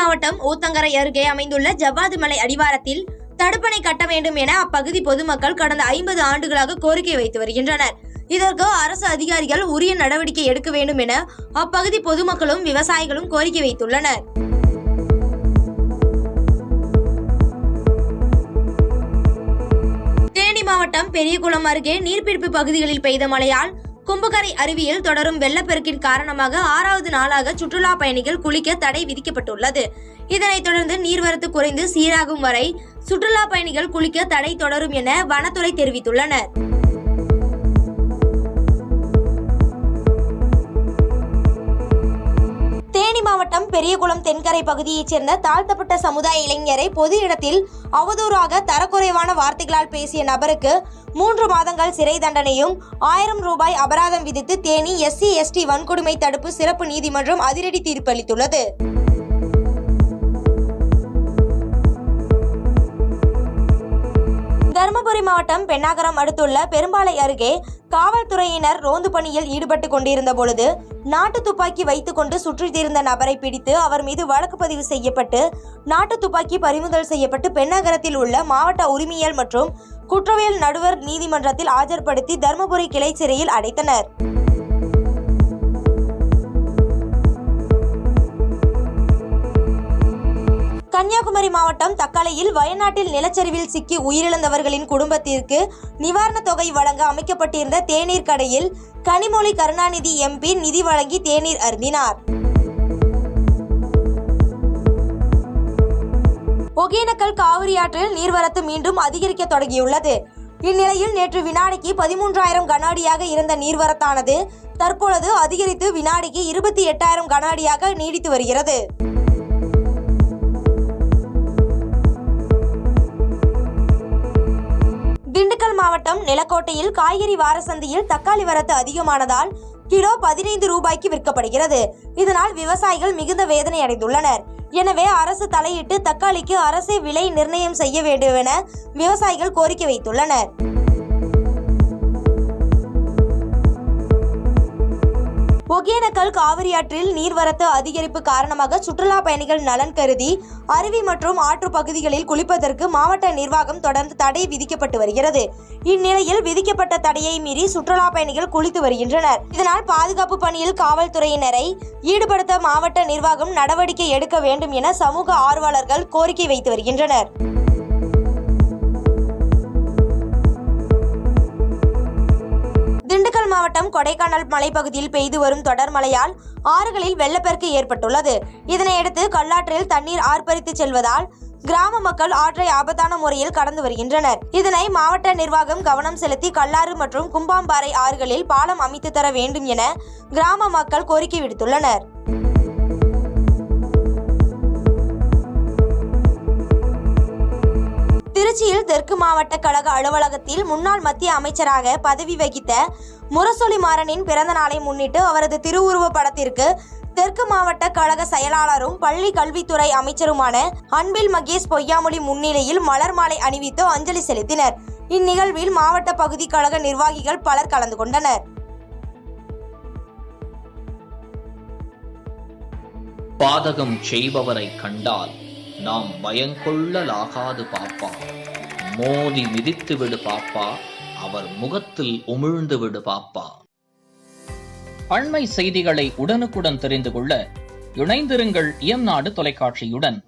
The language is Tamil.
மாவட்டம் ஊத்தங்கரை அருகே அமைந்துள்ள ஜவ்வாது மலை அடிவாரத்தில் தடுப்பணை கட்ட வேண்டும் என அப்பகுதி பொதுமக்கள் கடந்த 50 ஆண்டுகளாக கோரிக்கை வைத்து வருகின்றனர். இதற்கு அரசு அதிகாரிகள் உரிய நடவடிக்கை எடுக்க வேண்டும் என அப்பகுதி பொதுமக்களும் விவசாயிகளும் கோரிக்கை வைத்துள்ளனர். தேனி மாவட்டம் பெரியகுளம் அருகே நீர்பிடிப்பு பகுதிகளில் பெய்த மழையால் கும்பகரை அருவியில் தொடரும் வெள்ளப்பெருக்கின் காரணமாக 6வது நாளாக சுற்றுலா பயணிகள் குளிக்க தடை விதிக்கப்பட்டுள்ளது. இதனைத் தொடர்ந்து நீர்வரத்து குறைந்து சீராகும் வரை சுற்றுலா பயணிகள் குளிக்க தடை தொடரும் என வனத்துறை தெரிவித்துள்ளனர். தேனி மாவட்டம் பெரியகுளம் தென்கரை பகுதியைச் சேர்ந்த தாழ்த்தப்பட்ட சமுதாய இளைஞரை பொது இடத்தில் அவதூறாக தரக்குறைவான வார்த்தைகளால் பேசிய நபருக்கு 3 மாதங்கள் சிறை தண்டனையும் 1000 ரூபாய் அபராதம் விதித்து தேனி SC/ST வன்கொடுமை தடுப்பு சிறப்பு நீதிமன்றம் அதிரடி தீர்ப்பு அளித்துள்ளது. தருமபுரி மாவட்டம் பென்னாகரம் அடுத்துள்ள பெரும்பாலை அருகே காவல்துறையினர் ரோந்து பணியில் ஈடுபட்டு கொண்டிருந்த பொழுது நாட்டு துப்பாக்கி வைத்துக் கொண்டு சுற்றித் திரிந்த நபரை பிடித்து அவர் மீது வழக்கு பதிவு செய்யப்பட்டு நாட்டு துப்பாக்கி பறிமுதல் செய்யப்பட்டு பென்னாகரத்தில் உள்ள மாவட்ட உரிமையியல் மற்றும் குற்றவியல் நடுவர் நீதிமன்றத்தில் ஆஜர்படுத்தி தருமபுரி கிளை சிறையில் அடைத்தனர். கன்னியாகுமரி மாவட்டம் தக்கலையில் வயநாட்டில் நிலச்சரிவில் சிக்கி உயிரிழந்தவர்களின் குடும்பத்திற்கு நிவாரணத் தொகை வழங்க அமைக்கப்பட்டிருந்த தேநீர் கடையில் கனிமொழி கருணாநிதி MP நிதி வழங்கி தேநீர் அருந்தினார். ஒகேனக்கல் காவிரி ஆற்றில் நீர்வரத்து மீண்டும் அதிகரிக்க தொடங்கியுள்ளது. இந்நிலையில் நேற்று வினாடிக்கு 13,000 கன அடியாக இருந்த நீர்வரத்தானது தற்பொழுது அதிகரித்து வினாடிக்கு 28,000 கன அடியாக நீடித்து வருகிறது. திண்டுக்கல் மாவட்டம் நிலக்கோட்டையில் காய்கறி வார சந்தையில் தக்காளி வரத்து அதிகமானதால் கிலோ 15 ரூபாய்க்கு விற்கப்படுகிறது. இதனால் விவசாயிகள் மிகுந்த வேதனை அடைந்துள்ளனர். எனவே அரசு தலையிட்டு தக்காளிக்கு அரசே விலை நிர்ணயம் செய்ய வேண்டும் என விவசாயிகள் கோரிக்கை வைத்துள்ளனர். ஒகேனக்கல் காவிரி ஆற்றில் நீர்வரத்து அதிகரிப்பு காரணமாக சுற்றுலா பயணிகள் நலன் கருதி அருவி மற்றும் ஆற்று பகுதிகளில் குளிப்பதற்கு மாவட்ட நிர்வாகம் தொடர்ந்து தடை விதிக்கப்பட்டு வருகிறது. இந்நிலையில் விதிக்கப்பட்ட தடையை மீறி சுற்றுலா பயணிகள் குளித்து வருகின்றனர். இதனால் பாதுகாப்பு பணியில் காவல்துறையினரை ஈடுபடுத்த மாவட்ட நிர்வாகம் நடவடிக்கை எடுக்க வேண்டும் என சமூக ஆர்வலர்கள் கோரிக்கை வைத்து வருகின்றனர். திண்டுக்கல் மாவட்டம் கொடைக்கானல் மலைப்பகுதியில் பெய்து வரும் தொடர் மழையால் ஆறுகளில் வெள்ளப்பெருக்கு ஏற்பட்டுள்ளது. இதனையடுத்து கல்லாற்றில் தண்ணீர் ஆர்ப்பரித்து செல்வதால் கிராம மக்கள் ஆற்றை ஆபத்தான முறையில் கடந்து வருகின்றனர். இதனை மாவட்ட நிர்வாகம் கவனம் செலுத்தி கல்லாறு மற்றும் கும்பாம்பாறை ஆறுகளில் பாலம் அமைத்து தர வேண்டும் என கிராம மக்கள் கோரிக்கை விடுத்துள்ளனர். திருச்சியில் தெற்கு மாவட்ட கழக அலுவலகத்தில் முன்னாள் மத்திய அமைச்சராக பதவி வகித்த முரசொலி மாறனின் பிறந்த நாளை முன்னிட்டு அவரது திருவுருவ படத்திற்கு தெற்கு மாவட்ட கழக செயலாளரும் பள்ளி கல்வித்துறை அமைச்சருமான அன்பில் மகேஷ் பொய்யாமொழி முன்னிலையில் மலர் மாலை அணிவித்து அஞ்சலி செலுத்தினர். இந்நிகழ்வில் மாவட்ட பகுதி கழக நிர்வாகிகள் பலர் கலந்து கொண்டனர். பாதகம் செய்பவரை கண்டால் நாம் பயங்கொள்ளலாகாது பாப்பா, மோதி மிதித்து விடு பாப்பா, அவர் முகத்தில் உமிழ்ந்து விடு பாப்பா. அண்மை செய்திகளை உடனுக்குடன் தெரிந்து கொள்ள இணைந்திருங்கள் இயம்நாடு தொலைக்காட்சியுடன்.